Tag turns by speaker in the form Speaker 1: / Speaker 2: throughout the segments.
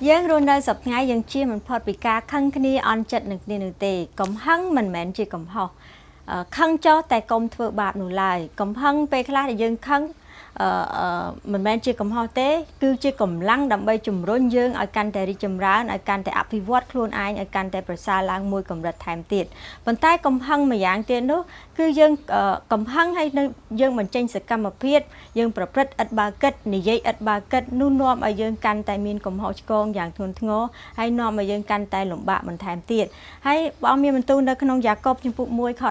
Speaker 1: យើងរស់នៅសប្តាហ៍យើងជាមិនផុតពីការខឹងគ្នាអន់ចិត្តនឹងគ្នានោះទេកំហឹងមិនមែនជាកំហុសខឹងចោះតែកុំធ្វើបាបនោះឡើយកំហឹងពេលខ្លះដែលយើងខឹងមិនមែនជាកំហុសទេគឺជាកម្លាំងដើម្បីជំរុញយើងឲ្យកាន់តែរីកចម្រើនឲ្យកាន់តែអភិវឌ្ឍខ្លួនឯងឲ្យកាន់តែប្រសើរឡើងមួយកម្រិតថែមទៀតប៉ុន្តែកំហឹងមួយយ៉ាងទៀតនោះគឺយើងកំហឹងឲ្យយើងបញ្ចេញសកម្មភាពយើងប្រព្រឹត្តឥតបើគិតនិយាយឥតបើគិតនោះនាំឲ្យយើងកាន់តែមានកំហុសឆ្គងយ៉ាងធ្ងន់ធ្ងរហើយនាំឲ្យយើងកាន់តែលំបាកបន្ថែមទៀតហើយបងមានបន្ទូលនៅក្នុងយ៉ាកុបជំពូក1ខ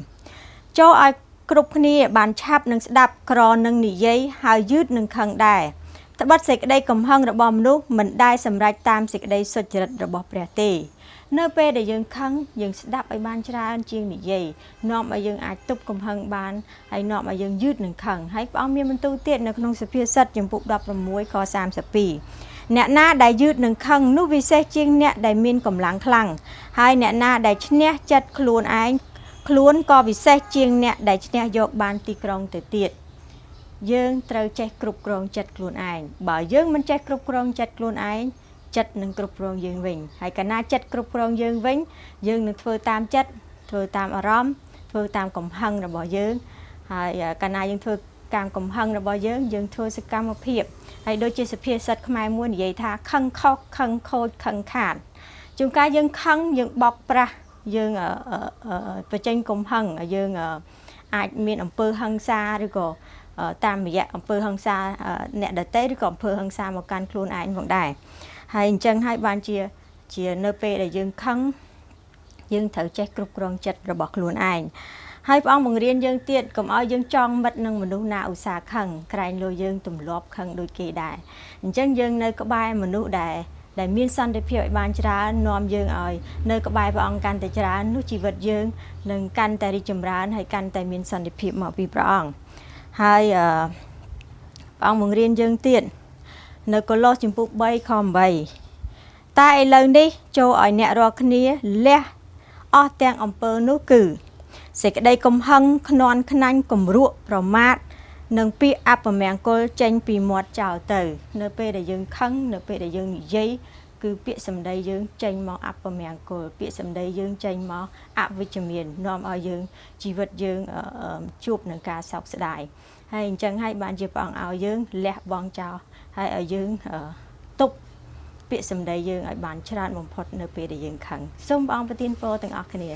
Speaker 1: 19ចូលឲ្យគ្រប់គ្នាបានឆាប់នឹងស្ដាប់ក្រនឹងនិយាយហើយយឺតនឹងខឹងដែរត្បិតសេចក្តីកំហឹងរបស់មនុស្សមិនដែលសម្រេចតាមសេចក្តីសុចរិតរបស់ព្រះទេនៅពេលដែលយើងខឹងយើងស្ដាប់ឲ្យបានច្រើនជាងនិយាយនាំឲ្យយើងអាចទប់កំហឹងបានហើយនាំឲ្យយើងយឺតនឹងខឹងហើយព្រះអង្គមានបន្ទូលទៀតនៅក្នុងសុភាសិតជំពូក16ខ32អ្នកណាដែលយឺតនឹងខឹងនោះវិសេសជាងអ្នកដែលមានកម្លាំងខ្លាំងហើយអ្នកណាដែលឈ្នះចិត្តខ្លួនឯងខ្លួនក៏វិសេសជាងអ្នកដែលឈ្នះយកបានទីក្រុងទៅទៀតយើងត្រូវចេះគ្រប់គ្រងចិត្តខ្លួនឯងបើយើងមិនចេះគ្រប់គ្រងចិត្តខ្លួនឯងចិត្តនឹងគ្រប់គ្រងយើងវិញហើយកាលណាចិត្តគ្រប់គ្រងយើងវិញយើងនឹងធ្វើតាមចិត្តធ្វើតាមអារម្មណ៍ធ្វើតាមកំហឹងរបស់យើងហើយកាលណាយើងធ្វើតាមកំហឹងរបស់យើងធ្វើសកម្មភាពហើយដូចជាសុភាសិតខ្មែរមួយនិយាយថាខឹងខុសខឹងខូចខឹងខាតជួនកាលយើងខឹងយើងបោកប្រាស់យើងបញ្ចេញកំហឹងយើងអាចមានអំពើហិង្សាឬក៏តាមរយៈអំពើហិង្សាអ្នកដទៃឬក៏អំពើហិង្សាមកកាន់ខ្លួនឯងផងដែរហើយអញ្ចឹងហើយបានជានៅពេលដែលយើងខឹងយើងត្រូវចេះគ្រប់គ្រងចិត្តរបស់ខ្លួនឯងហើយព្រះអង្គបង្រៀនយើងទៀតកុំឲ្យយើងចងមិត្តនឹងមនុស្សណាឧស្សាហ៍ខឹងក្រែងលោយើងទម្លាប់ខឹងដូចគេដែរអញ្ចឹងយើងនៅក្បែរមនុស្សដែលមានសន្តិភាពឲ្យបានច្រើននាំយើងឲ្យនៅក្បែរព្រះអង្គកាន់តែច្រើននោះជីវិតយើងនឹងកាន់តែរីកចម្រើនហើយកាន់តែមានសន្តិភាពមកពីព្រះអង្គហើយព្រះអង្គបង្រៀនយើងទៀតនៅកូឡូសជំពូក3ខ8តែឥឡូវនេះចូលឲ្យអ្នករាល់គ្នាលះអស់ទាំងអំពើនោះគឺសេចក្តីកំហឹងខ្នាន់ខ្នាញ់គំរក់ប្រមាថនិងពាក្យអពមង្គលចេញពីមាត់ចោលទៅនៅពេលដែលយើងខឹងនៅពេលដែលយើងនិយាយគឺពាក្យសម្ដីយើងចេញមកអពមង្គលពាក្យសម្ដីយើងចេញមកអវិជ្ជមាននាំឲ្យយើងជីវិតយើងជួបនឹងការសោកស្ដាយហើយអញ្ចឹងហើយបានជាព្រះអង្គឲ្យយើងលះបង់ចោលហើយឲ្យយើងទប់ពាក្យសម្ដីយើងឲ្យបានច្រើនបំផុតនៅពេលដែលយើងខឹងសូមព្រះអង្គប្រទានពរទាំងអស់គ្នា